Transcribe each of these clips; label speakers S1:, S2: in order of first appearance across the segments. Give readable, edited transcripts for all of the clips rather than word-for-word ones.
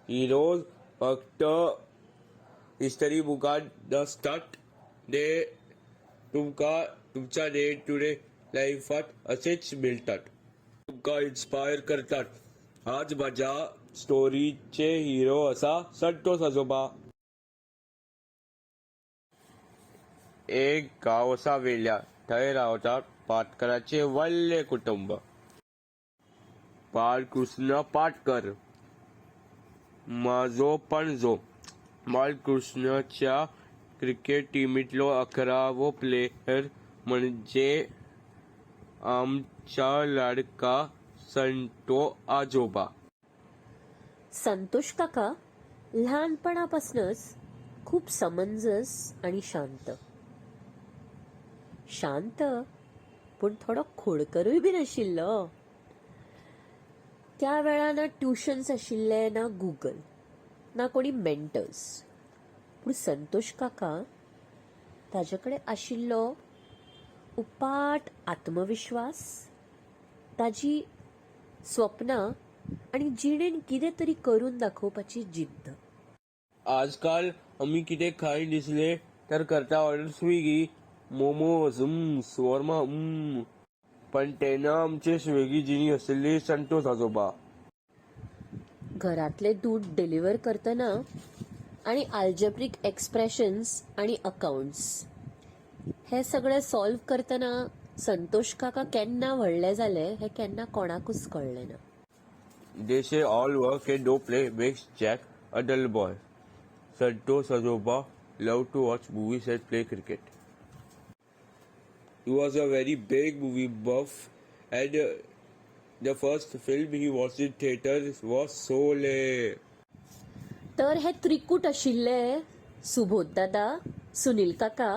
S1: Heroes फक्त history बुकात नसतात, ते तुमका तुमच्या डे टू डे लाईफात असेच मिळतात, तुमका इन्स्पायर करतात. आज माझ्या स्टोरीचे हिरो असा संतोष आजोबा. एक गाव असा वेल्या थंय रावतात पाटकराचे व्हडले कुटुंब. बाळकृष्ण पाटकर माझो पणजो. बाळकृष्णच्या क्रिकेट टीमीतलो 11वो प्लेयर म्हणजे आमचा लाडका संतो आजोबा.
S2: संतोष काका लहानपणापासूनच खूप समंजस आणि शांत पण थोडं खोडकरूय बी नाशिल्लो. त्या वेळा ना ट्युशन्स आशिल्ले, ना गुगल, ना कोणी मेंटर्स. पूण संतोष काका ताजे आशिल्लो उपाट आत्मविश्वास, ताजी स्वप्नां आणि जिणेन कितें तरी करून दाखोवपाची जिद्द.
S1: आजकाल आम्ही किती खाय दिसले तर करता ऑर्डर स्विगी, मोमोज, शॉर्मा. पण तेन्ना आमचे स्विगी जिनी असलेले संतोष आजोबा.
S2: घरातले दूध डिलिव्हर करतना आणि अल्जेब्रिक एक्सप्रेशन्स आणि अकाउंट्स हे सगळे सॉल्व करतना संतोष काका केन्ना व्हडले जाले हे केन्ना कोणाकूच कळले ना.
S1: They say all work and no play makes Jack a dull boy. Santosh Azoba loved to watch movies and play cricket. He was a very big movie buff, and the first film he watched in theaters was Sole.
S2: तर हे त्रिकूट आशिल्ले सुबोध दादा, सुनील काका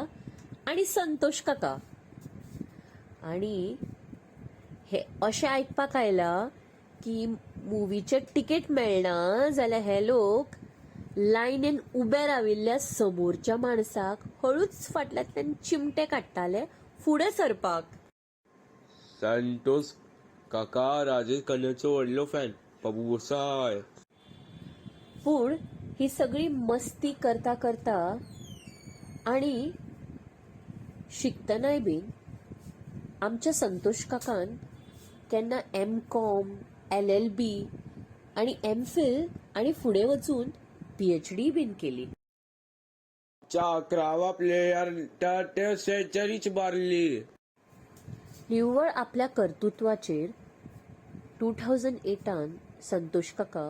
S2: आणि संतोष काका. आणि हे अशें आयकपाक आयला की मुवीचे तिकेट मेळना जाल्यार हे लोक लायनीन उबे राविल्ल्या समोरच्या माणसाक हळूच फाटल्यातल्यान चिमटे काडटाले फुडें सरपाक.
S1: संतोष काका राजेश खन्नाचो व्हडलो फॅन. बाबूसाय.
S2: पूण ही सगळी मस्ती करता करता आणि शिकतनाय बीन आमच्या संतोष काकान केन्ना M.Com, LLB आणि M.Phil आणि फुडें वचून PhD बीन केली.
S1: 11वा प्लेयर ते सेंचुरीच मारली.
S2: निव्वळ आपल्या कर्तृत्वाचेर 2008 संतोष काका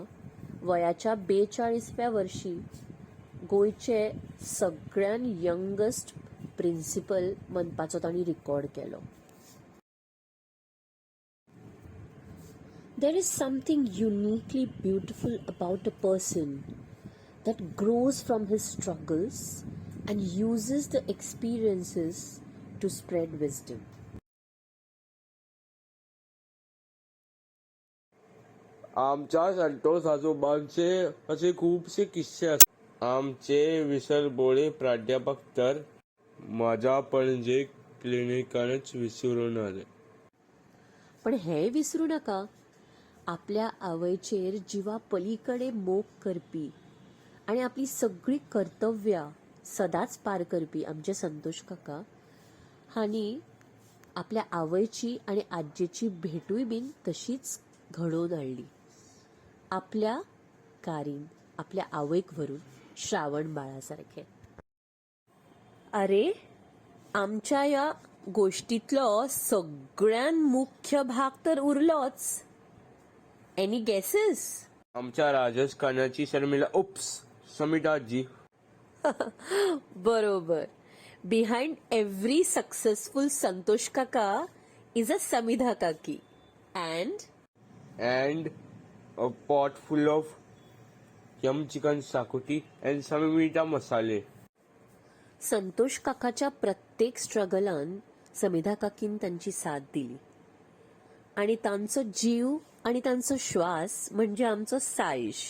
S2: वयाच्या 42व्या वर्षी गोंयचे सगळ्यान यंगस्ट प्रिन्सिपल म्हणपाचो तांणी रिकॉर्ड केलो. There is something uniquely beautiful about a person that grows from his struggles and uses the experiences to spread wisdom.
S1: आमच्या संतोष आजोबांचे असे खूपसे किस्से असतात. आमचे विसरबोळे प्राध्यापक तर माझ्या पणजे क्लिनिकानच विसरून आले.
S2: पण हे विसरू नका, आपल्या आवयचेर जिवा पलीकडे मोग करपी आणि आपली सगळी कर्तव्या सदांच पार करपी आमचे संतोष काका हांणी आपल्या आवयची आणि आज्जेची भेटूय बीन तशीच घडोवन हाडली. आपल्या कारीन आपल्या आवयक व्हरून श्रावण बाळासारखे. अरे, आमच्या या गोष्टीतलो सगळ्यात मुख्य भाग तर उरलोच. Any guesses?
S1: आमच्या राजेश खानाची शर्मिला उप्स समिताजी.
S2: बरोबर. बिहाइंड एव्हरी सक्सेसफुल संतोष काका इज अ समिधा काकी
S1: and a pot full of yum chicken sakuti and samimita masale.
S2: Santosh काकाच्या प्रत्येक स्ट्रगलान समिधा काकीन त्यांची साथ दिली आणि तांचो जीव आणि तांचो श्वास म्हणजे आमचो साईश.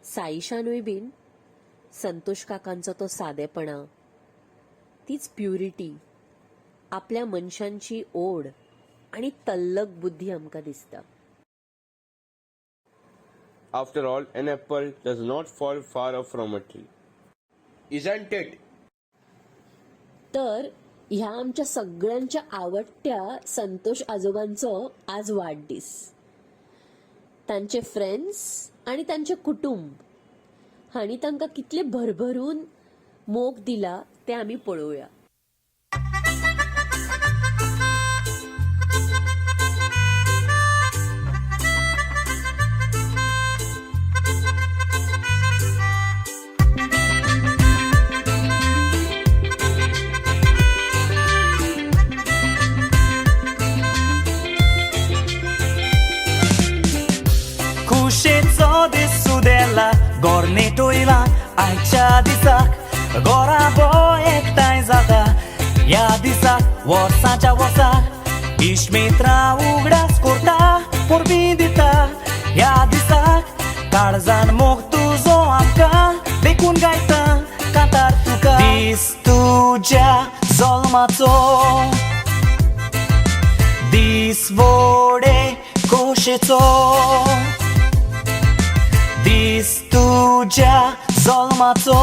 S2: साईशानूय बीन संतोष काकांचो तो सादेपणा, तीच प्युरिटी, आपल्या मनशांची ओढ आणि तल्लक बुद्धी आमकां दिसता.
S1: After all, an apple does not fall far off from a tree. Isn't it?
S2: तर ह्या आमच्या सगळ्यांच्या आवडत्या संतोष आजोबांचं आज वाढदिवस. तांचे फ्रेंड्स आणि तांचे कुटुंब हांणी तांकां कितले भरभरून मोग दिला ते आमी पळोवया.
S3: कुशेचो दीस सुदेला गोरनेटोयला आयच्या दिसाक गोराबो एकठांय जाता. ह्या दिसाक वर्साच्या वर्साक इश्मेत्रां उगडास करता परबीं दिता. ह्या दिसाक काळजान मोग तुजो आमकां देखून गायता कांतार तुका. दीस तुज्या जल्माचो दीस व्हडे खोशेचो दीस तुज्या जल्माचो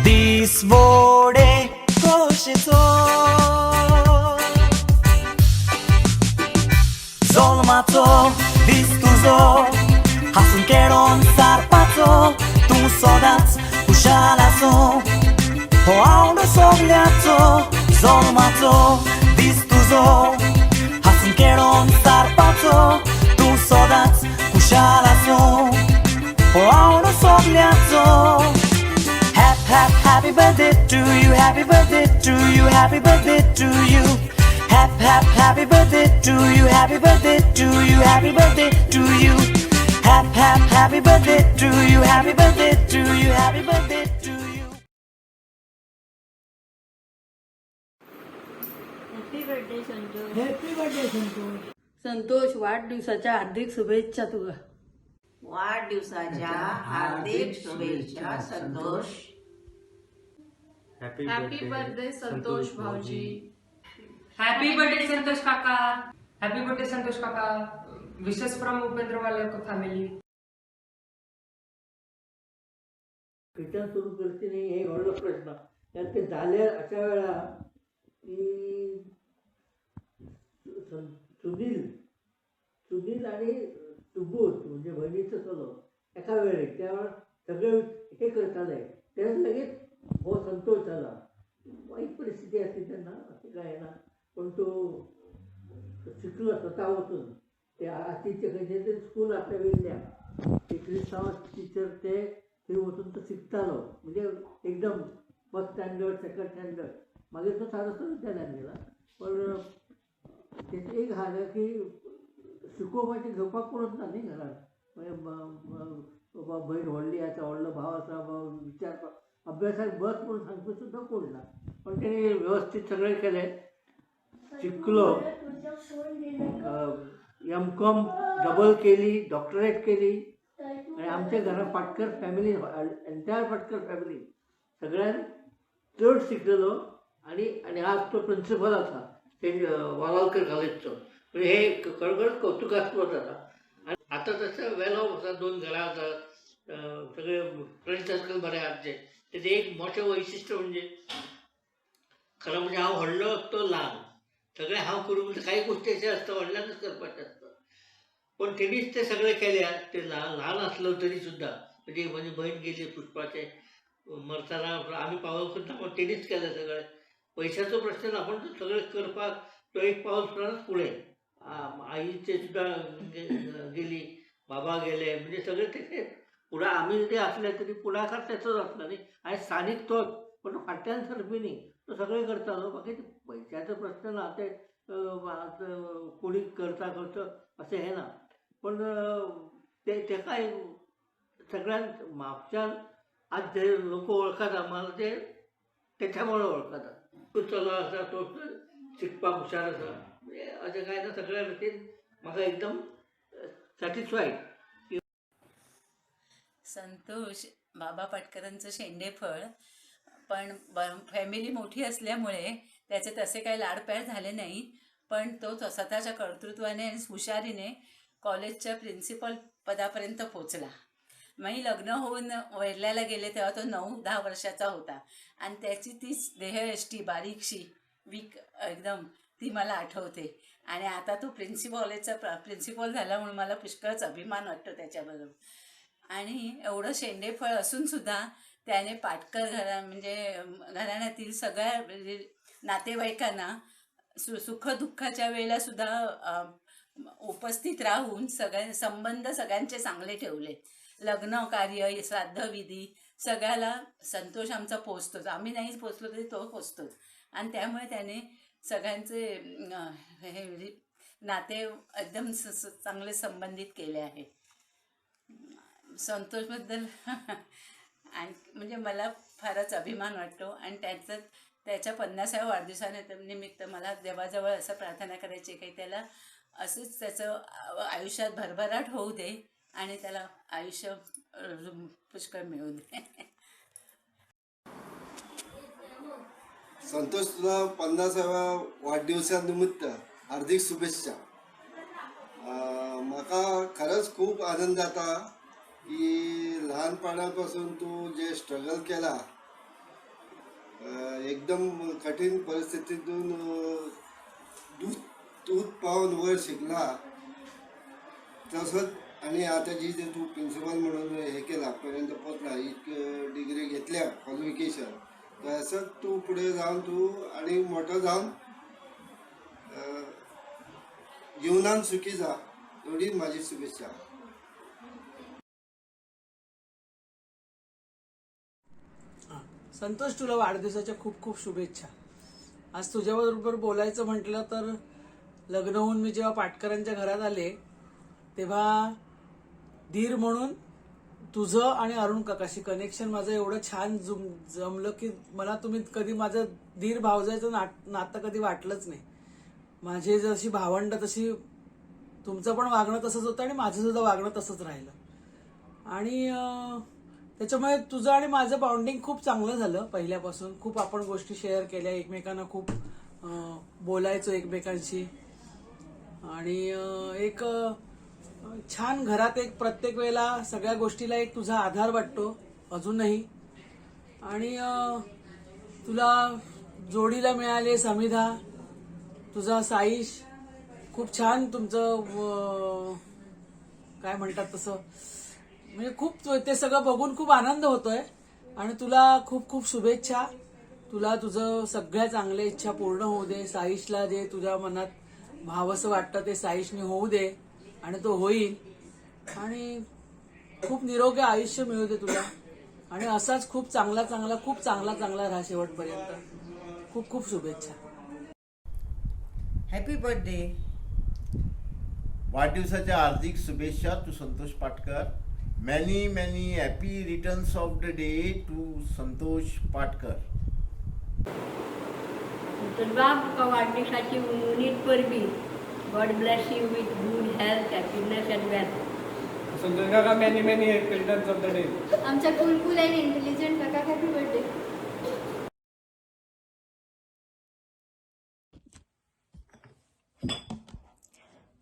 S3: दीस व्हडे खोशेचो. जल्माचो दीस तुजो हांसून खेळोन सारपाचो तूं सदांच खुशाल आसो हो आवडो सगळ्याचो. जल्माचो दीस तुजो हांसून खेळोन सारपाचो तूं सदांच खुशाल आसो हो आवडो सगळ्याचो. Happy birthday to you, happy birthday to you, happy birthday to you. Happy birthday to you, happy birthday to you, happy birthday to you. Happy birthday to you, happy birthday to you, happy birthday to you.
S4: Happy birthday Santosh.
S5: Happy birthday Santosh.
S4: Santosh वाढदिवसाच्या हार्दिक शुभेच्छा तुका.
S5: वाढदिवसाच्या हार्दिक शुभेच्छा Santosh.
S6: Happy birthday Santosh भाऊजी.
S7: Happy birthday Santosh काका. Happy birthday Santosh काका. विशेष फ्रॉम उपेंद्र वालेकर फॅमिली.
S5: कीर्तन सुरू करते नाही हे व्हडलो प्रश्न. त्यात ते झाले अशा वेळा की सुनील आणि सुबोध म्हणजे बहिणीचं चलो एका वेळेक त्या सगळे हे करताले तेच लगेच हो संतोष झाला. वाईट परिस्थिती असते त्यांना असं काय ना पण तो शिकलो स्वतः वचून ते आतीचे खंयचे ते स्कूल आपल्या वेगळ्या ते क्रिस्तांव टिचर ते थंय वचून तो शिकतालो म्हणजे एकदम फर्स्ट स्टँडर्ड सेकंड स्टँडर्ड मागीर तो सारस्वत विद्यालयात गेला. पण तेचे एक झालं की शिकोवपाचें घेवपाक कोणूच ना न्ही घरान. बाबा भयण व्हडली आसा व्हडलो भाव आसा विचारपाक अभ्यासाक बस म्हणून सांगपी सुद्दां कोण ना. पण तेणी वेवस्थीत सगळें केलें शिकलो. M.Com डबल केली डॉक्टरेट केली आणि आमच्या घरा Patkar family entire Patkar family सगळ्यात चड शिकलेलो आणि आज तो प्रिन्सिपल आसा ते वालावलकर कॉलेजचो. म्हणजे हे खरोखरच कौतुकास्पद आसा. आणि आता तसं वेल ऑफ आसा 2 घरां आसात सगळे फ्रेंड सर्कल बरें आमचे. तेजें एक मोठें वैशिश्ट्य म्हणजे खरं म्हणजे हांव व्हडलो तो ल्हान सगळें हांव करूं म्हणजे काही गोष्टी अशें आसता व्हडल्यानच करपाचें आसता. पण तेणीच ते सगळें केल्यात. ते ल्हान आसलो तरी सुद्दां म्हणजे म्हजी भयण गेली पुष्पाचें मरतना आमी पावल करता पण तेणीच केलें सगळें. पयशाचो प्रश्न ना पण सगळें करपाक तो एक पावल सुद्दां फुडें. आईचे सुद्दां गेली बाबा गेले म्हणजे सगळें तेचें फुडां आमी जरी असले तरी फुडाकार तेचोच आसलो न्ही. आयज स्थानीक तोच पण फाटल्यान सरपी न्ही तो सगळें करतालो. बाकी पयशाचो प्रश्न ना ते कोणी करता अशें हें ना. पण तेकाय सगळ्यांत म्हापशान आज जे लोक वळखता मला ते त्याच्या मुळे वळखता. तो चलो आसा तो शिकपाक हुशार आसा म्हणजे अशें कांय ना. सगळ्या रितीन म्हाका एकदम सॅटिस्फायड.
S8: संतोष बाबा पाटकरांचं शेंडेफळ. पण फॅमिली मोठी असल्यामुळे त्याचे तसे काही लाडप्याड झाले नाही. पण तो स्वतःच्या कर्तृत्वाने आणि हुशारीने कॉलेजच्या प्रिन्सिपल पदापर्यंत पोचला. मी लग्न होऊन वेरल्याला गेले तेव्हा तो 9-10 वर्षाचा होता आणि त्याची ती देहयष्टी बारीकशी वीक एकदम ती मला आठवते. आणि आता तो कॉलेजचा प्रिन्सिपल झाला म्हणून मला पुष्कळच अभिमान वाटतो त्याच्याबरोबर. आणि एवढं शेंडेफळ असून सुद्धा त्याने पाटकर म्हणजे घराण्यातील सगळ्या नातेवाईकांना सुखदुःखाच्या वेळेला सुद्धा उपस्थित राहून संबंध सगळ्यांचे चांगले ठेवले. लग्न कार्य श्राद्धविधी सगळ्याला संतोष आमचा पोचतोच, आम्ही नाहीच पोचलो तरी तो पोचतोच. आणि त्यामुळे त्याने सगळ्यांचे हे नाते एकदम चांगले संबंधित केले आहे. संतोषबद्दल आणि म्हणजे मला फारच अभिमान वाटतो. आणि त्याच्या 50व्या वाढदिवसानिमित्त मला देवाजवळ असं प्रार्थना करायची की त्याला असंच त्याचं आयुष्यात भरभराट होऊ दे आणि त्याला आयुष्य पुष्कळ मिळू दे.
S9: संतोष, तुला 50व्या वाढदिवसानिमित्त हार्दिक शुभेच्छा. म्हाका खरंच खूप आनंद जाता की लहानपणापासून तू जे स्ट्रगल केला, एकदम कठीण परिस्थितीतून दूध पाहून वर शिकला तसंच. आणि आता जी जे तू प्रिन्सिपल म्हणून हे केला पर्यंत पोचला, एक डिग्री घेतल्या क्वालिफिकेशन, तर असंच तू पुढे जाऊन तू आणि मोठं जाऊन जीवनात सुखी जा, एवढी माझी शुभेच्छा.
S5: संतोष, तुला वाढदिवसाच्या खूप खूप शुभेच्छा. आज तुझ्याबरोबर बोलायचं म्हटलं तर लग्न होऊन मी जेव्हा पाटकरांच्या घरात आले तेव्हा धीर म्हणून तुझं आणि अरुण काकाशी कनेक्शन माझं एवढं छान जमलं की मला तुम्ही कधी माझं धीर भावजायचं नातं कधी वाटलंच नाही. माझे जशी भावंड तशी तुमचं पण वागणं तसंच होतं आणि माझं सुद्धा वागणं तसंच राहिलं. आणि त्याच्यामुळे तुझं आणि माझं बॉन्डिंग खूप चांगलं झालं पहिल्यापासून. खूप आपण गोष्टी शेअर केल्या, एकमेकांना खूप बोलायचो एकमेकांशी. आणि एक छान घरात एक प्रत्येक वेळेला सगळ्या गोष्टीला एक तुझा आधार वाटतो अजूनही. आणि तुला जोडीला मिळाले समिधा, तुझा साईश, खूप छान तुमचं काय म्हणतात तसं, म्हणजे खूप ते सगळं बघून खूप आनंद होतोय. आणि तुला खूप खूप शुभेच्छा. तुला तुझं सगळ्या चांगल्या इच्छा पूर्ण होऊ दे. साईशला जे तुझ्या मनात भावसं वाटतं ते साईशने होऊ दे आणि तो होईल. आणि खूप निरोगी आयुष्य मिळू दे तुला. आणि असाच खूप चांगला राहा शेवटपर्यंत. खूप खूप शुभेच्छा.
S10: Happy birthday. वाढदिवसाच्या हार्दिक शुभेच्छा to Santosh Patkar. Many many happy returns of the day to Santosh Patkar.
S4: तुका वाढदिवसाची उन्नीत परबी. God bless you with good health, happiness and wealth.
S11: Santosh काका, many many returns of the day.
S6: आमच्या कुलकुल अँड इंटेलिजंट काका, हॅपी बर्थडे.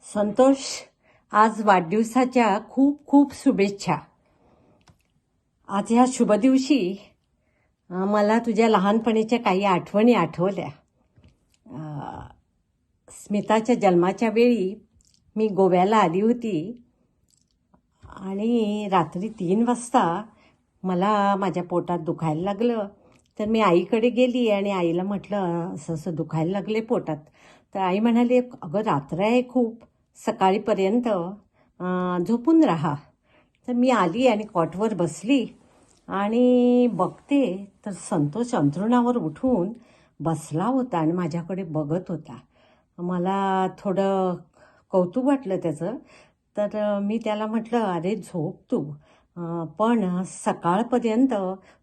S12: संतोष, आज वाढदिवसाच्या खूप खूप शुभेच्छा. आज ह्या शुभ दिवशी मला तुझ्या लहानपणीच्या काही आठवणी आठवल्या. स्मिताच्या जन्माच्या वेळी मी गोव्याला आली होती आणि रात्री 3 वाजता मला माझ्या पोटात दुखायला लागलं. तर मी आईकडे गेली आणि आईला म्हटलं असं असं दुखायला लागले पोटात. तर आई म्हणाली, अगं रात्र आहे खूप, सकाळीपर्यंत झोपून राहा. तर मी आली आणि कॉटवर बसली आणि बघते तर संतोष अंथरुणावर उठून बसला होता आणि माझ्याकडे बघत होता. मला थोडं कौतुक वाटलं त्याचं. तर मी त्याला म्हटलं, अरे झोप तू. पण सकाळपर्यंत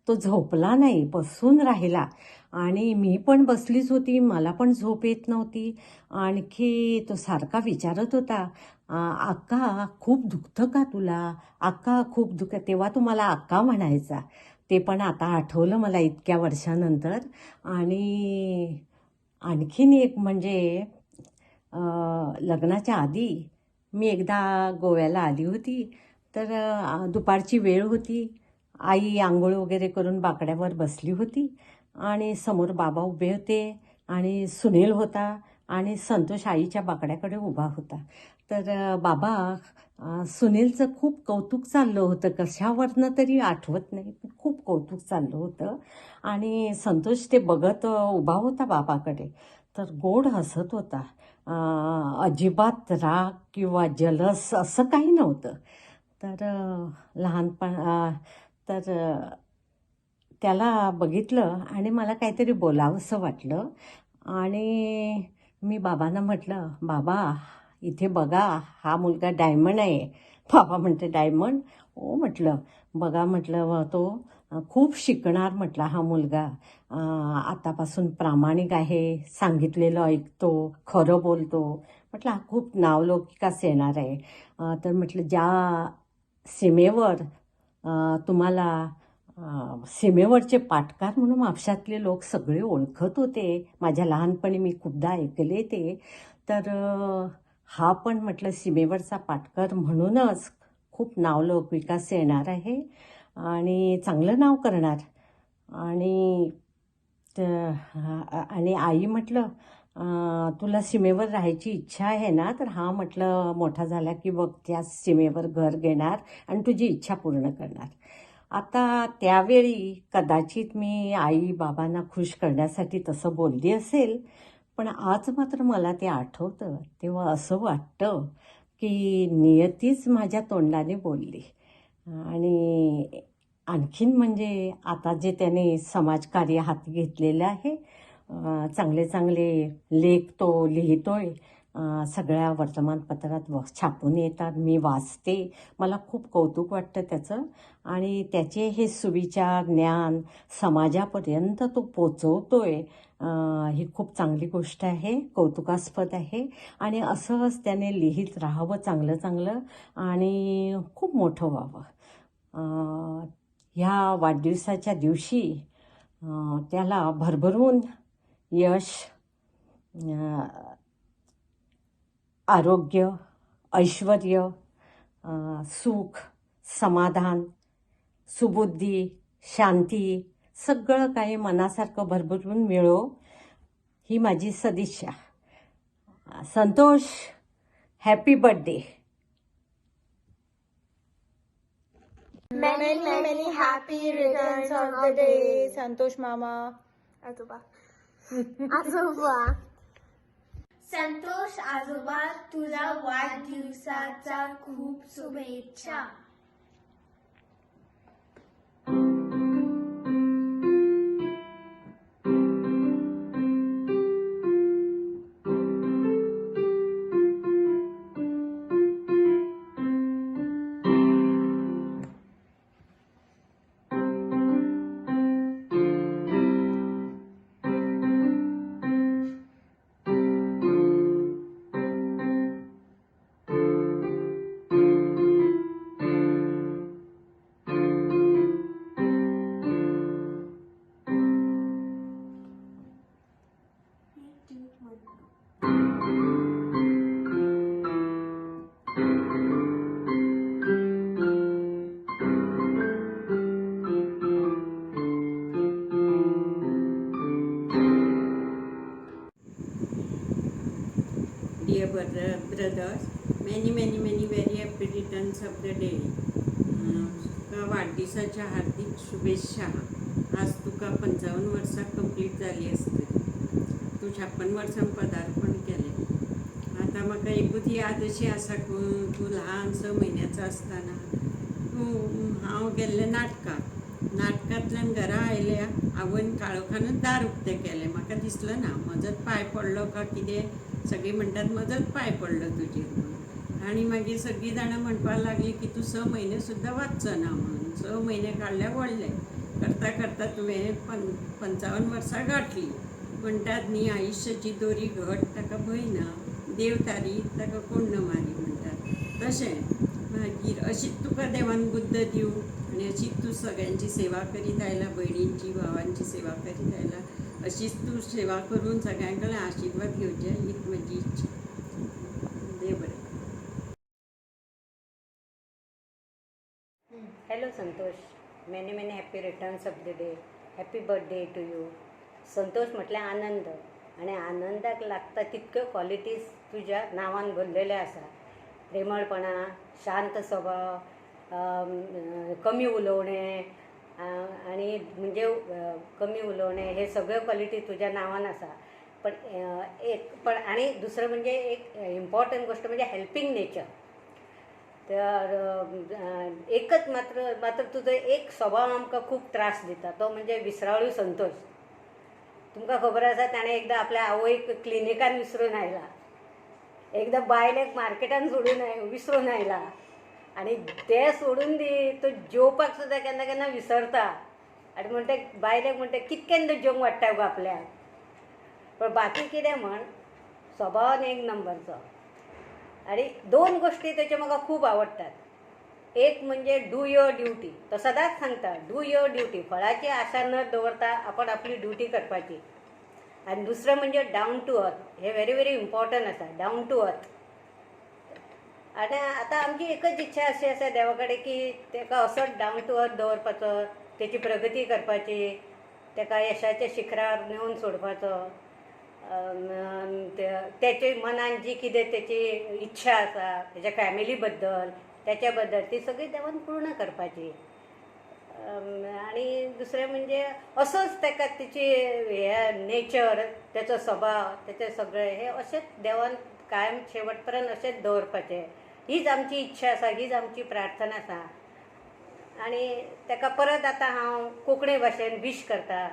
S12: तो झोपला नाही, बसून राहिला. आणि मी पण बसलीच होती, मला पण झोप येत नव्हती. आणखी तो सारखा विचारत होता, अक्का खूप दुखतं का तुला, अक्का खूप तेव्हा तो मला अक्का म्हणायचा. ते पण आता आठवलं मला इतक्या वर्षानंतर. आणि आणखीन एक म्हणजे लग्नाच्या आधी मी एकदा गोव्याला आली होती, तर दुपारची वेळ होती. आई आंघोळ वगैरे करून बाकड्यावर बसली होती आणि समोर बाबा उभे होते आणि सुनील होता आणि संतोष आईच्या बाकड्याकडे उभा होता. तर बाबा सुनीलचं खूप कौतुक चाललं होतं, कशावरनं तरी आठवत नाही, पण खूप कौतुक चाललं होतं. आणि संतोष ते बघत उभा होता बाबाकडे, तर गोड हसत होता. अजिबात राग किंवा जलस असं काही नव्हतं. तर त्याला बघितलं आणि मला काहीतरी बोलावंसं वाटलं आणि मी बाबांना म्हटलं, बाबा इथे बघा, हा मुलगा डायमंड आहे. बाबा म्हणते, डायमंड? हो म्हटलं, बघा म्हटलं, तो खूप शिकणार म्हटलं हा मुलगा. आतापासून प्रामाणिक आहे, सांगितलेलं ऐकतो, खरं बोलतो. म्हटलं हा खूप नावलौकिकास येणार आहे. तर म्हटलं ज्या सीमेवर तुम्हाला सीमेवरचे पाटकार म्हणून म्हापशातले लोक सगळे ओळखत होते, माझ्या लहानपणी मी खूपदा ऐकले ते, तर हा पण म्हटलं सीमेवरचा पाटकर म्हणूनच खूप नावलौकिकास येणार आहे आणि चांगलं नाव करणार. आणि आई म्हटलं, तुला सीमेवर राहायची इच्छा आहे ना, तर हा म्हटलं मोठा झाला की बघ त्या सीमेवर घर घेणार आणि तुझी इच्छा पूर्ण करणार. आता त्यावेळी कदाचित मी आई बाबांना खुश करण्यासाठी तसं बोलली असेल, पण आज मात्र मला ते आठवतं तेव्हा असं वाटतं की नियतीच माझ्या तोंडाने बोलली. आणि आणखीन म्हणजे आता जे त्याने समाजकार्य हाती घेतलेलं आहे, चांगले चांगले लेख तो लिहितोय, सगळ्या वर्तमानपत्रात छापून येतात, मी वाचते, मला खूप कौतुक वाटतं त्याचं. आणि त्याचे हे सुविचार ज्ञान समाजापर्यंत तो पोचवतोय, ही खूप चांगली गोष्ट आहे, कौतुकास्पद आहे. आणि असंच त्याने लिहित राहावं चांगलं चांगलं आणि खूप मोठं व्हावं. ह्या वाढदिवसाच्या दिवशी त्याला भरभरून यश, आरोग्य, ऐश्वर्य, सुख, समाधान, सुबुद्धी, शांती, सगळं काही मनासारखं भरभरून मिळो, ही माझी सदिच्छा. Santosh, happy birthday.
S6: Many, many happy returns of the day,
S13: Santosh मामा.
S6: आजोबा. आजोबा. संतोष आजोबा, तुला वाढदिवसाच्या खूप शुभेच्छा.
S14: Dear brothers, many very happy returns of the day. तुका वाढदिवसाच्या हार्दिक शुभेच्छा. आज तुका 55 वर्सां कंप्लीट जाली असतली. तू 56 वर्सां पदार्पण केलें. आता म्हाका एकूच याद अशी आसा, तू ल्हानसो म्हयन्याचो आसतना हांव गेल्लें नाटकांतल्यान घरा आयल्या, आवयन काळोखानूच दार उक्तें केलें. म्हाका दिसलं ना म्हजोच पांय पडलो का कितें. सगळीं म्हणटात म्हजोच पांय पडलो तुजेर म्हणून. आनी मागीर सगळीं जाणां म्हणपाक लागलीं की तूं 6 म्हयने सुद्दां वाचचो ना म्हणून. 6 म्हयने काडल्यार व्हडले. करता करता तुवें 55 वर्सां गाठलीं. म्हणटात न्ही, आयुश्याची दोरी घट ताका भंय ना, देव तारी ताका कोण न मारी म्हणटात तशें. मागीर अशीच तुका देवान बुद्ध दिवं आनी अशीच तूं सगळ्यांची सेवा करीत आयला, भयणींची भावांची सेवा करीत आयला. अशीच तूं सेवा करून सगळ्यां कडल्यान आशिर्वाद घेवचे हीच म्हजी इच्छा. देव बरें.
S12: Hello Santosh, many many happy returns of the day. Happy birthday to you. Santosh म्हटल्यार आनंद, आणि आनंदाक लागता तितक्यो क्वॉलिटीज तुज्या नांवान भरलेल्या आसा. प्रेमळपणा, शांत स्वभाव, कमी उलोवणें, आणि म्हणजे कमी उलोवणें, हे सगळ्यो क्वॉलिटी तुज्या नांवान आसा. पण आणि दुसरं म्हणजे एक इम्पॉर्टंट गोष्ट म्हणजे हेल्पिंग नेचर. तर एकच मात्र तुजो एक स्वभाव आमकां खूब त्रास दिता, तो म्हणजे विसराळू संतोष. तुमकां खबर आसा ताणें एकदां आपल्या आवयक क्लिनिकान विसरून आयला, एकदां बायलेक मार्केटान विसरून आयला, आनी ते सोडून दी तो जेवपाक सुद्दां केन्ना केन्ना विसरता. आनी म्हणटा बायलेक म्हणटा कितकेंदा जेवंक वाडटा गो आपल्याक. पण बाकी कितें म्हण, स्वभावान एक नंबरचो. आणि 2 गोष्टी त्याच्या म्हाका खूब आवडटात. एक म्हणजे डू युअर ड्युटी. तो सदांच सांगता डू युअर ड्युटी. फळाची आशा न दवरता आपण आपली ड्युटी करपाची. आणि दुसरं म्हणजे डाऊन टू अर्थ. हे व्हेरी व्हेरी इम्पॉर्टंट आसा, डाऊन टू अर्थ. आणि आता आमची एकच इच्छा अशी आसा देवा कडेन की ताका असोच डाऊन टू अर्थ दवरपाचो, त्याची प्रगती करपाची, ताका यशाच्या शिखरार नेऊन सोडपाचो. त्याचे मनान जी कितें त्याची इच्छा आसा त्याच्या फॅमिली बद्दल, त्याच्या बद्दल ती सगळी देवान पूर्ण करपाची. आणि दुसरें म्हणजे असोच ताका तिची हे नेचर, त्याचो स्वभाव, त्याचे सगळें हे अशेंच देवान कायम शेवटपर्यंत अशेंच दवरपाचें. हीच आमची इच्छा आसा, हीच आमची प्रार्थना आसा. आणि ताका परत आतां हांव कोंकणी भाशेन विश करता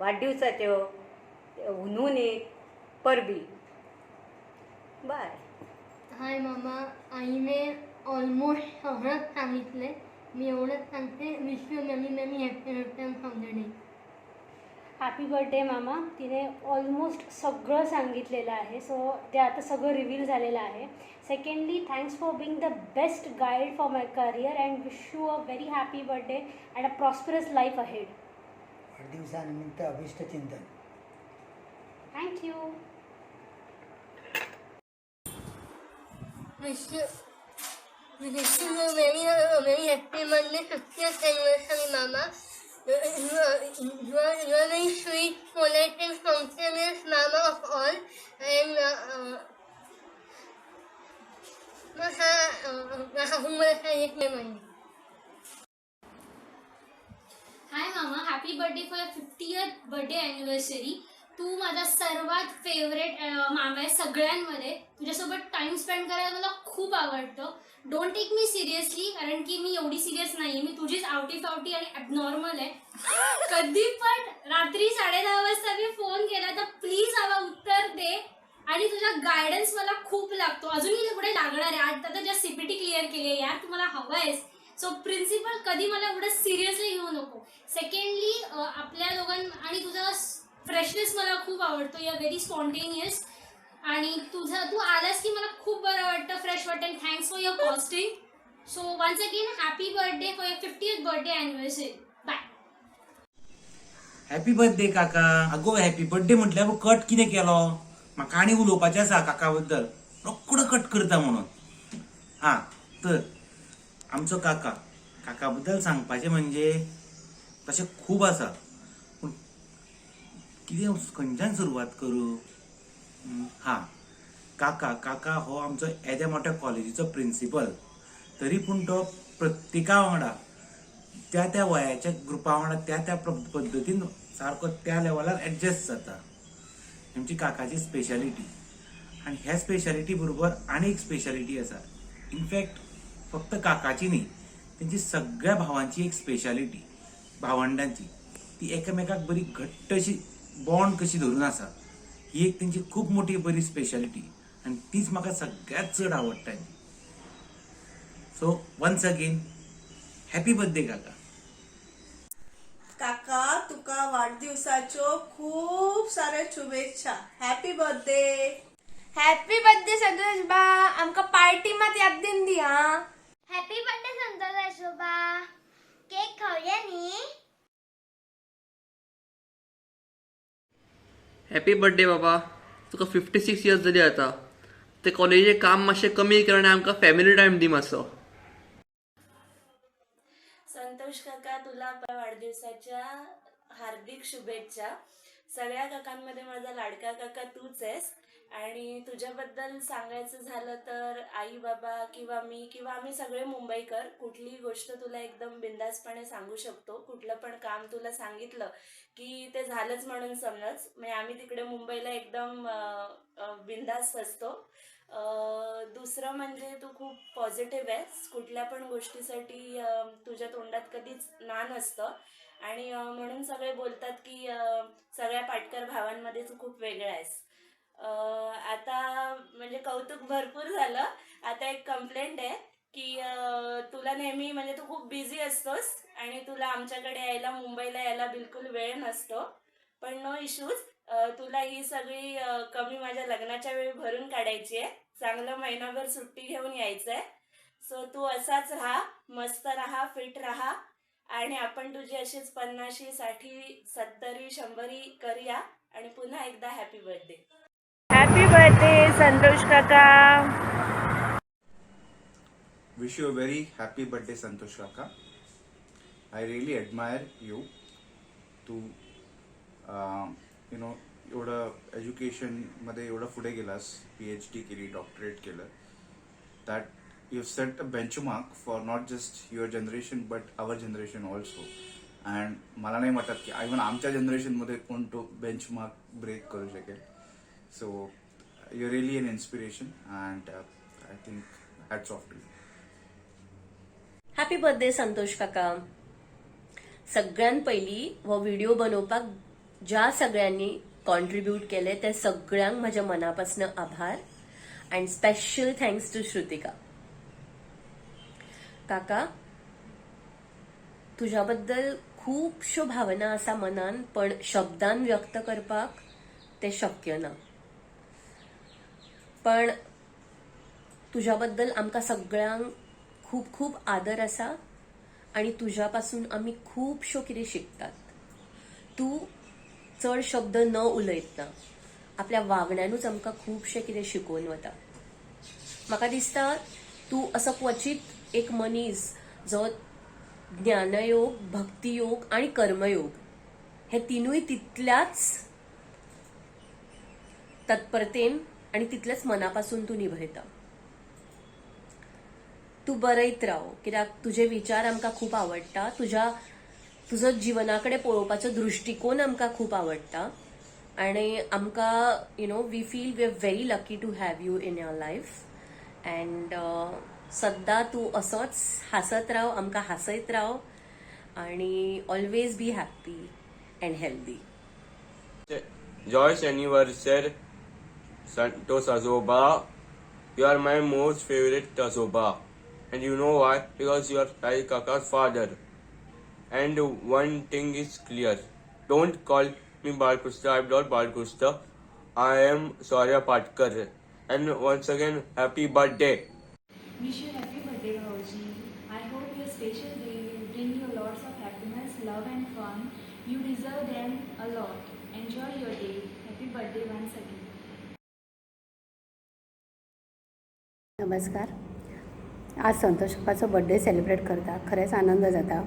S12: वाडदिवसाच्यो हुनूनीक परबी. बाय.
S6: हाय मामा, आईने ऑलमोस्ट सगळंच सांगितले. मी एवढंच सांगते, wish you many many happy returns of the day.
S13: Happy birthday मामा. तिने ऑलमोस्ट सगळं सांगितलेलं आहे, सो ते आता सगळं रिव्हील झालेलं आहे. Secondly, thanks for being the best guide for my career and wish you a very happy birthday and a prosperous life ahead.
S5: वाढदिवसानिमित्त अभिष्ट चिंतन.
S13: Thank you.
S6: Wish you a very happy birthday, 50th anniversary, Mama. You are very sweet, polite, and functionist Mama of all. And
S13: hi मामा, happy birthday for 50th birthday anniversary. तू माझा सर्वात favourite मामा आहे सगळ्यांमध्ये. तुझ्यासोबत टाइम स्पेंड करायला मला खूप आवडतं. डोंट टेक मी सिरियसली, कारण की मी एवढी सिरियस नाही आहे. मी तुझीच आवटी फावटी आणि ॲबनॉर्मल आहे. कधी पण रात्री 10:30 वाजता मी फोन केला तर प्लीज हवा उत्तर दे. आणि तुझा गायडन्स मला खूप लागतो, अजूनही पुढे लागणार आहे. आता तर जस्ट CPT क्लिअर केली आहे यार, तुम्हाला हवं आहेस. सो प्रिन्सिपल कधी मला एवढं सिरियसली घेऊ नको. सेकंडली, आपल्या दोघांना आणि तुझा फ्रेशनेस मला खूप आवडतो. You are very spontaneous. आणि तू आलास की मला खूप बरं वाटतं, फ्रेश वाटतं. Thanks for your costing. So once again happy birthday for your 50th birthday anniversary. Bye.
S15: Happy birthday काका. अगो हॅपी बर्थडे म्हटल्यार कट कितें केलो? म्हाका आनी उलोवपाचें आसा काका बद्दल. रोखडो कट करता म्हणून. हां, तर आमचो काका बद्दल सांगपाचें म्हणजे तशें खूब आसा, पूण कितें खंयच्यान सुरवात करूं? हां, काका हो आमचो येद्या मोठ्या कॉलेजीचो प्रिन्सिपल. तरी पूण तो प्रत्येका वांगडा त्या वयाच्या ग्रुपा वांगडा त्या पद्दतीन सारको त्या लेवलार एडजस्ट जाता. आमची काकाची स्पेशालिटी. आनी ह्या स्पेशालिटी बरोबर आनी एक स्पेशालिटी आसा. इनफॅक्ट फक्त काकाची न्ही, तेंची सगळ्या भावांची एक स्पेशालिटी, भावंडांची. ती एकामेकाक बरी घट्ट अशी बॉन्ड कशी धरून आसा. ही एक तेंची खूब मोठी बरी स्पेशालिटी, आनी तीच म्हाका सगळ्यात चड आवडटा. So once again happy birthday काका.
S16: काका, तुका वाढदिवसाच्यो खूप साऱ्या शुभेच्छा. Happy birthday.
S6: Happy birthday Santosh बा. आमका पार्टी मात याद दिन दी. हा, हॅपी बर्थडे संतोष आजोबा. केक खाऊया नी.
S17: हॅपी बर्थडे बाबा. तुका 56 इयर्स जाली आता. ते कॉलेजीचें काम मातशें कमी कर आनी आमकां फॅमिली टायम दी मातसो.
S18: संतोष काका, तुला आपल्या वाढदिवसाच्या हार्दिक शुभेच्छा. सगळ्या काकांमध्ये माझा लाडका काका तूच आहेस. आणि तुझ्याबद्दल सांगायचं झालं तर आई बाबा किंवा मी किंवा आम्ही सगळे मुंबईकर कुठलीही गोष्ट तुला एकदम बिंदासपणे सांगू शकतो. कुठलं पण काम तुला सांगितलं की ते झालंच म्हणून समज. म्हणजे आम्ही तिकडे मुंबईला एकदम बिंदास असतो. दुसरं म्हणजे तू खूप पॉझिटिव्ह आहेस. कुठल्या पण गोष्टीसाठी तुझ्या तोंडात कधीच ना नसतं. आणि म्हणून सगळे बोलतात की सगळ्या पाटकर भावांमध्ये तू खूप वेगळा आहेस. आता म्हणजे कौतुक भरपूर झालं. आता एक कंप्लेंट आहे की तुला नेहमी म्हणजे तू खूप बिझी असतोस आणि तुला आमच्याकडे यायला मुंबईला यायला बिलकुल वेळ नसतो. पण नो इश्यूज, तुला ही सगळी कमी माझ्या लग्नाच्या वेळी भरून काढायची आहे. चांगलं महिनाभर सुट्टी घेऊन यायचं आहे. सो तू असाच राहा, मस्त राहा, फिट राहा आणि आपण तुझी अशीच 50, 60, 70, 100 करूया. आणि पुन्हा एकदा happy birthday.
S19: Happy birthday Santosh काका.
S15: Wish you a very happy birthday, Santosh Kaka. I really admire you to, एवढं एज्युकेशनमध्ये एवढं पुढे गेलास, PhD केली, डॉक्टरेट केलं. That you set a benchmark for not just your generation but our generation also. And मला नाही वाटत की इव्हन आमच्या जनरेशनमध्ये कोण तो बेंचमार्क ब्रेक करू शकेल. So you really an inspiration and I think hats off to you.
S2: Happy birthday Santosh काका. सगळ्यात पहिली हो व्हिडिओ बनवपाक ज्या सगळ्यांनी कॉन्ट्रीब्यूट केले ते सगळ्यांक माझ्या मनापासून आभार. And special thanks to Shrutika. काका, तुझ्याबद्दल खूपशो भावना आसा मनान, पण शब्दान व्यक्त करपाक ते शक्य ना. पण तुझ्याबद्दल आमकां सगळ्यांक खूप खूप आदर आसा आणि तुझ्यापासून आम्ही खूपशो कितें शिकतात. तू चड शब्द न उलयतना आपल्या वागण्यानूच आमकां खुबशें कितें शिकोवन वता. म्हाका दिसता तू असो क्वचित एक मनीस जो ज्ञानयोग, भक्तियोग आणि कर्मयोग हे तिनूय तितल्याच तत्परतेन आणि तितल्याच मनापासून तू निभयता. तू बरयत राव, कित्याक तुझे विचार आमकां खूप आवडटा. तुजो जिवनाकडे पळोवपाचो दृश्टिकोन आमकां खूप आवडटा. आणि आमकां we feel we are very lucky to have you in your life. And सद्दां तू असोच हासत राव, आमकां हासयत राव आणि always be happy and healthy.
S1: Joyous anniversary, Santosh Azoba. You are my most favorite Azoba. And you know why? Because you are Sai Kaka's father. And one thing is clear. Don't call me Balkrishna. I am not Balkrishna. I am Saurya Patkar. And once again, happy birthday.
S20: Wish you happy birthday, Bhauji. I hope your special day will bring you lots of happiness, love and fun. You deserve them a lot. Enjoy your day. Happy birthday once again.
S21: नमस्कार. आज Santosh काकाचो birthday celebrate करता. खरेंच आनंद जाता.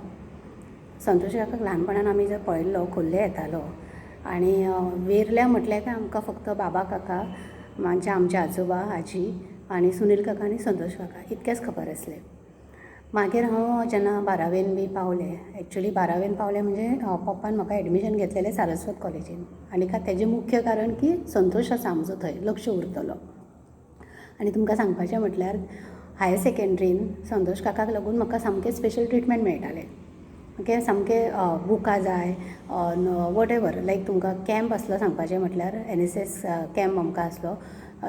S21: संतोष काकाक ल्हानपणान आमी जर पळयल्लो खोर्ले येतालो आनी वेर्ल्या म्हटल्यार काय आमकां फक्त बाबा काका म्हणजे आमचे आजोबा आजी आनी सुनील काका आनी संतोष काका इतकेंच खबर आसलें. मागीर हांव जेन्ना 12वेन बी पावलें, एक्चुली 12वेन पावलें म्हणजे पप्पान म्हाका एडमिशन घेतलेलें सारस्वत कॉलेजीन. आनी तेजें मुख्य कारण की संतोश आसा आमचो थंय, लक्ष उरतलो. आनी तुमकां सांगपाचें म्हटल्यार हायर सेकंड्रीन संतोष काकाक लागून म्हाका सामकें स्पेशल ट्रिटमेंट मेळटालें. ओके, सामकें बुकां जाय, वॉट एवर, लायक तुमकां कॅम्प आसलो सांगपाचें म्हटल्यार NSS कॅम्प आमकां आसलो.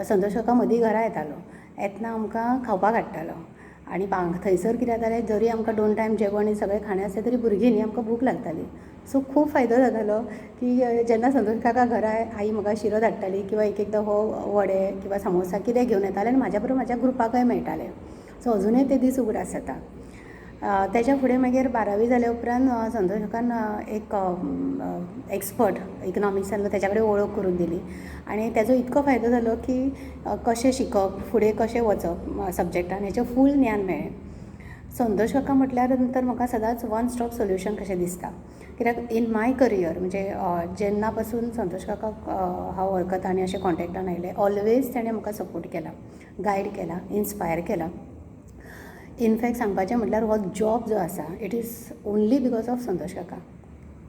S21: संतोष काका मदीं घरा येतालो. येतना आमकां खावपाक हाडटालो. आनी थंयसर कितें जातालें, जरी आमकां 2 टायम जेवण सगळें खाणें आसलें तरी भुरगीं न्ही आमकां भूक लागताली. सो खूब फायदो जातालो की जेन्ना संतोष काका घरा आई म्हाका शिरो धाडटाली किंवा एकदां हो वडे किंवा समोसा कितें घेवन येतालें आनी म्हाज्या बरोबर म्हाज्या ग्रुपाकय मेळटालें. सो अजुनूय ते दीस उगडास जाता. तेच्या फुडें मागीर 12वी जाल्या उपरांत संतोष काकान एक एक्सपर्ट इकनॉमिक्सान तेच्या कडेन वळख करून दिली. आनी तेजो इतको फायदो जालो की कशें शिकप, फुडें कशें वचप सब्जेक्टान हेचें फूल ज्ञान मेळ्ळें. संतोश काका म्हटल्यार नंतर म्हाका सदांच वन स्टॉप सोल्युशन कशें दिसता. कित्याक इन माय करियर म्हणजे जेन्ना पासून संतोष काका हांव वळखता आनी अशें कॉन्टेक्टान आयलें, ऑलवेज ताणें म्हाका सपोर्ट केला, गायड केला, इन्स्पायर केला. इनफॅक्ट सांगपाचें म्हटल्यार हो जॉब जो आसा it is only because of Santosh काका.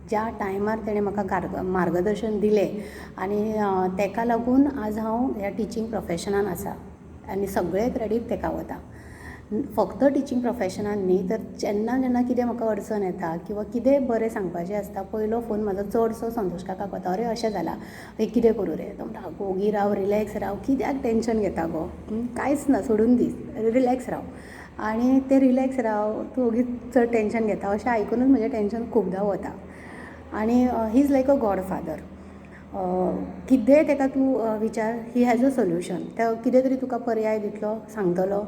S21: ज्या टायमार ताणें म्हाका मार्गदर्शन दिलें आनी ताका लागून आज हांव ह्या टिचींग प्रोफेशनान आसा आनी सगळें क्रेडीट ताका वता. फक्त टिचींग प्रोफेशनान न्ही तर जेन्ना जेन्ना कितें म्हाका अडचण येता किंवा कितें बरें सांगपाचें आसता पयलो फोन म्हाजो चडसो संतोष काकाक वता. अरे अशें जालां, हे कितें करूं रे? तो म्हणटा ओगी राव, रिलॅक्स राव, कित्याक टेंशन घेता गो, कांयच ना, सोडून दी, रिलॅक्स राव. आनी ते रिलॅक्स राव, तूं ओगीच चड टेंशन घेता अशें आयकूनच म्हजें टेंशन खूबदां वता. आनी he is like a godfather. कितेंय ताका तूं विचार, ही हॅज अ सोल्युशन. तो कितें तरी तुका पर्याय दितलो, सांगतलो.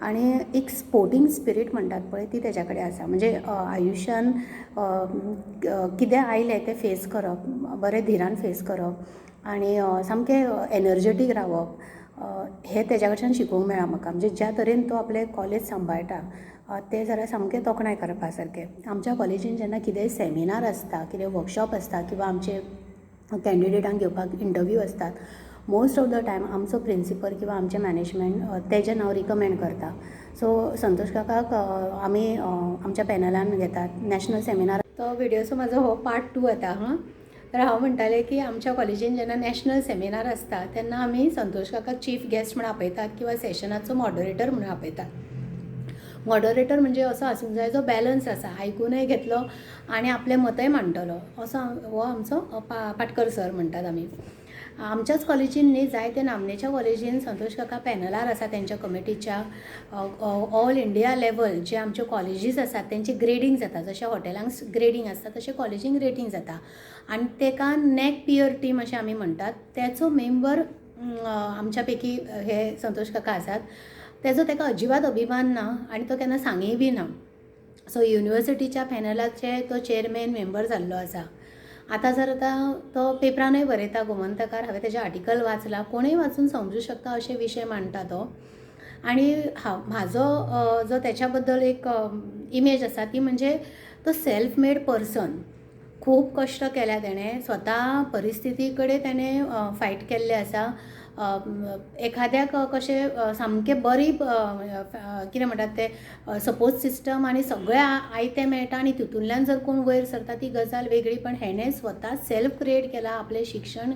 S21: आनी एक स्पोर्टींग स्पिरीट म्हणटात पळय ती तेज्या कडेन आसा. म्हणजे आयुश्यान कितें आयलें तें फेस करप, बरें धिरान फेस करप आनी सामकें एनर्जेटीक रावप, हें तेज्या कडच्यान शिकूंक मेळ्ळां म्हाका. म्हणजे ज्या तरेन तो आपलें कॉलेज सांबाळटा तें जाल्यार सामकें तोखणाय करपा सारकें. आमच्या कॉलेजीन जेन्ना कितेंय सेमिनार आसता, कितें वर्कशॉप आसता किंवा आमचे कॅन्डिडेटांक घेवपाक इंटरव्यू असतात, मोस्ट ऑफ द टायम आमचो प्रिंसिपल किंवा आमचे मॅनेजमेंट तेजें नांव रिकमेंड करता. सो संतोष काकाक आमी आमच्या पॅनलान घेतात. नॅशनल सेमिनार तो विडियोचो म्हाजो हो पार्ट 2 येता. तर हांव म्हणटालें की आमच्या कॉलेजीन जेन्ना नॅशनल सेमिनार आसता तेन्ना आमी संतोष काकाक चीफ गेस्ट म्हणून आपयतात किंवा सेशनाचो मॉडरेटर म्हणून आपयतात. मॉडरेटर म्हणजे असो आसूंक जाय जो बॅलन्स आसा, आयकूनय घेतलो आनी आपलें मतय मांडटलो, असो हो आमचो पाटकर सर म्हणटात आमी. आमच्याच कॉलेजीन न्ही जायते नामनेच्या कॉलेजीन संतोष काका पॅनलार आसा तेंच्या कमिटीच्या. ऑल इंडिया लेवल जे आमचे कॉलेजीस आसात तेंची ग्रेडींग जाता. जशें हॉटेलांक ग्रेडींग आसता तशें कॉलेजींक ग्रेडींग जाता. आनी तेका नॅक पियर टीम अशें आमी म्हणटात, तेचो मेंबर आमच्या पैकी हे संतोष काका आसात. तेजो ताका अजिबात अभिमान ना आनी तो केन्ना सांगय बी ना. सो युनिवर्सिटीच्या पॅनलाचे तो चेअरमॅन मेंबर जाल्लो आसा. आतां जर तो पेपरानूय बरयता गोमंतकार, हांवें तेजें आर्टिकल वाचलां, कोणूय वाचून समजूं शकता अशे विशय मांडटा तो. आनी म्हाजो जो तेच्या बद्दल एक इमेज आसा ती म्हणजे तो सेल्फ मेड पर्सन. खूब कश्ट केल्या तेणें, स्वता परिस्थिती कडेन तेणें फायट केल्लें आसा. एखाद्याक कशें सामकें बरी कितें म्हणटात तें सपोर्ट सिस्टम आनी सगळें आयतें मेळटा आनी तितूंतल्यान जर कोण वयर सरता ती गजाल वेगळी. पण हेणें स्वता सेल्फ क्रिएट केला, आपलें शिक्षण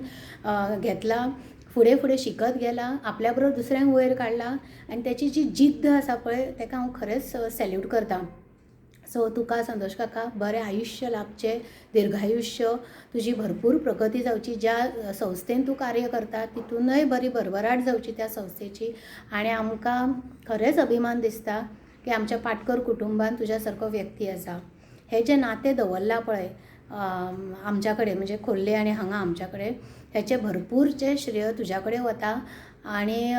S21: घेतलां, फुडें फुडें शिकत गेला, आपल्या बरोबर दुसऱ्यांक वयर काडला आनी तेची जी जिद्द आसा पळय ताका हांव खरेंच सॅल्यूट करतां. सो तुका संतोष काका बरें आयुश्य लाभचें, दीर्घायुश्य, तुजी भरपूर प्रगती जावची. ज्या संस्थेन तूं कार्य करता तितूनय बरी भरभराट जावची त्या संस्थेची. आनी आमकां खरेंच अभिमान दिसता की आमच्या पाटकर कुटुंबान तुज्या सारको व्यक्ती आसा. हे जे नातें दवरलां पळय आमच्या कडेन, म्हणजे खोर्ले आनी हांगा आमच्या कडेन, हेचे भरपूरचे श्रेय तुज्या कडेन वता. आनी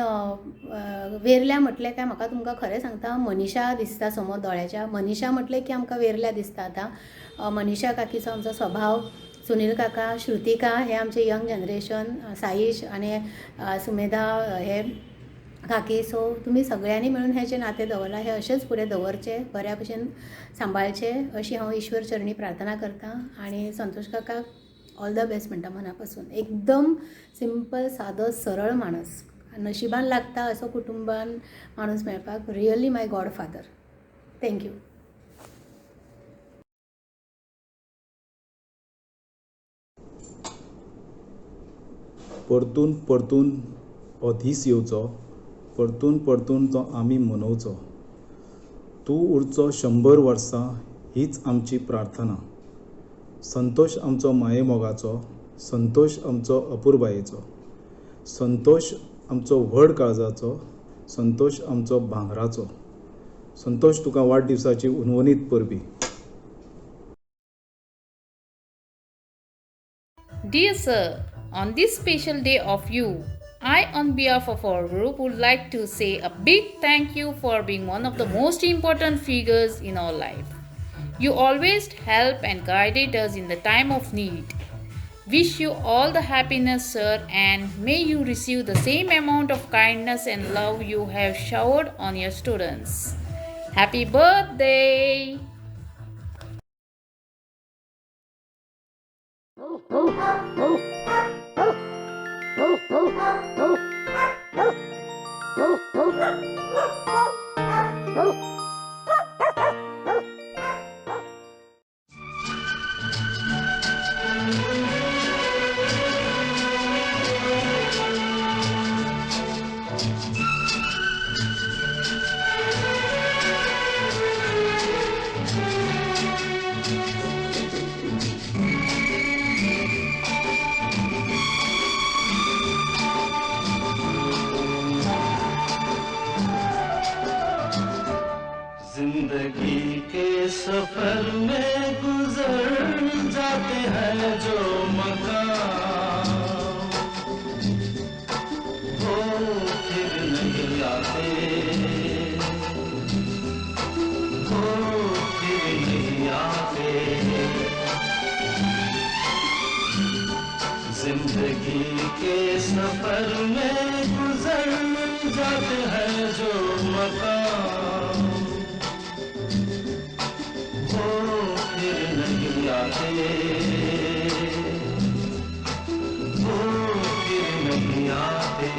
S21: वेरल्या म्हटलें काय म्हाका तुमकां खरें सांगता मनीषा दिसता समोर दोळ्याच्या. मनीषा म्हटलें की आमकां वेरल्या दिसता. आतां मनीषा काकीचो आमचो स्वभाव, सुनील काका, श्रुतिका हे आमचे यंग जनरेशन, साईश आनी सुमेधा हे काकी. सो तुमी सगळ्यांनी मेळून हे जे नातें दवरलां हे अशेंच फुडें दवरचे, बऱ्या भशेन सांबाळचे अशी हांव ईश्वर चरणी प्रार्थना करतां. आनी संतोष काकाक ऑल द बेस्ट म्हणटा मना पासून. एकदम सिंपल, सादो, सरळ माणूस. नशिबान लागता असो कुटुंबान माणूस मेळपाक. रियली माय गॉडफादर. थँक्यू.
S3: परतून परतून हो दीस येवचो, परतून परतून तो आमी मनोवचो. तूं उरचो 100 वर्सां हीच आमची प्रार्थना. संतोष आमचो माये मोगाचो, संतोष आमचो अपुरबायेचो, संतोष आमचो व्हड काळजाचो, संतोष आमचो भांगराचो. संतोष तुका वाडदिवसाची उनवनीत परबी.
S22: Dear sir, on this special day of you, I on behalf of our group would like to say a big thank you for being one of the most important figures in our life. You always help and guided us in the time of need. Wish you all the happiness, sir, and may you receive the same amount of kindness and love you have showered on your students. Happy birthday!
S7: जिंदगी के सफर में गुजर जाते हैं जो मकाम, वो फिर नहीं आते, वो फिर नहीं आते। जिंदगी के सफर में गुजर जाते हैं जो मकाम, वो फिर नहीं आते, वो फिर नहीं आते।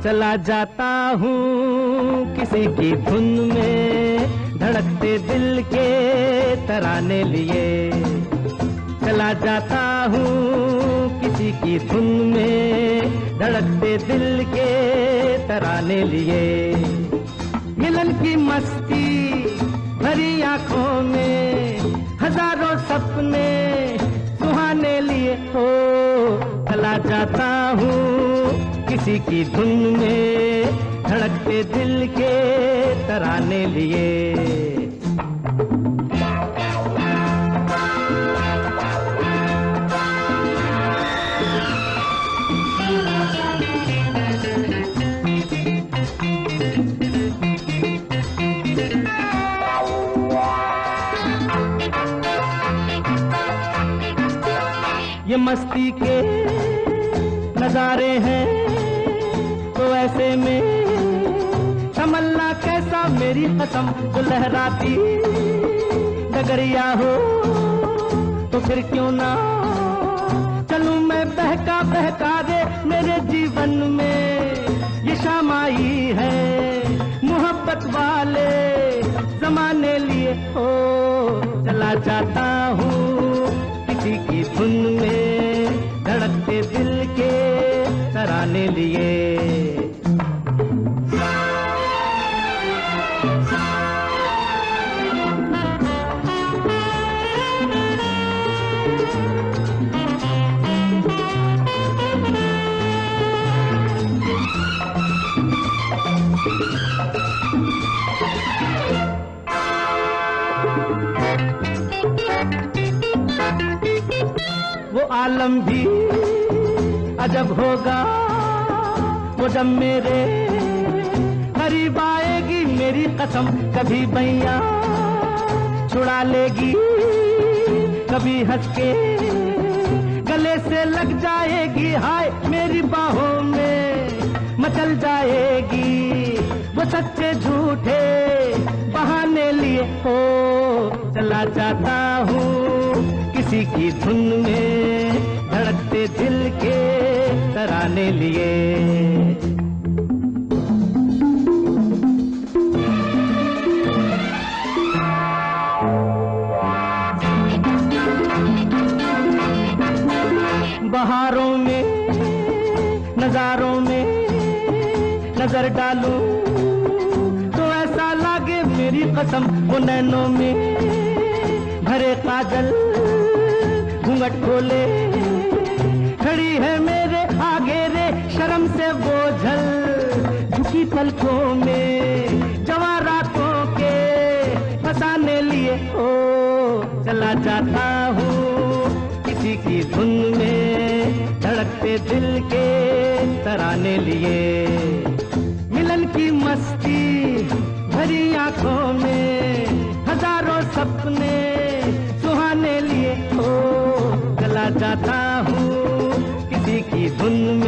S7: चला जाता हूँ किसी की धुन में, धड़कते दिल के तराने लिए। चला जाता हूँ किसी की धुन में, धड़कते दिल के तराने लिए। मिलन की मस्ती भरी आंखों में, हजारों सपने सुहाने लिए। हो चला जाता हूँ किसी की धुन में, धड़कते दिल के तराने लिए। ये मस्ती के नजारे हैं तो ऐसे में तमन्ना कैसा मेरी कसम, तो लहराती डगरिया हो तो फिर क्यों ना चलूं मैं बहका बहका रे। मेरे जीवन में ये शाम आई है मोहब्बत वाले जमाने लिए। हो चला जाता हूँ किसी की धुन में, धड़कते दिल के तराने लिए। वो आलम भी अजब होगा वो जब मेरे करीब आएगी मेरी कसम। कभी बैया छुड़ा लेगी, कभी हंस के गले से लग जाएगी। हाय मेरी बाहों में मचल जाएगी वो सच्चे झूठे बहाने लिए। हो चला जाता हूँ किसी की धुन में, धड़कते दिल के तराने लिए। बहारों में नजारों में नजर डालूं तो ऐसा लागे मेरी कसम, वो नैनों में भरे काजल घूंघट खोले खड़ी है मेरे आगे रे। शर्म से बोझल झुकी पलकों में जवां रातों के फसाने लिए। ओ चला जाता हूँ किसी की धुन में, धड़कते दिल के तराने सुहाने लिए, मिलन की मस्ती भरी आंखों में हजारों सपने सुहाने लिए। ओ चला जाता हूँ किसी की धुन में,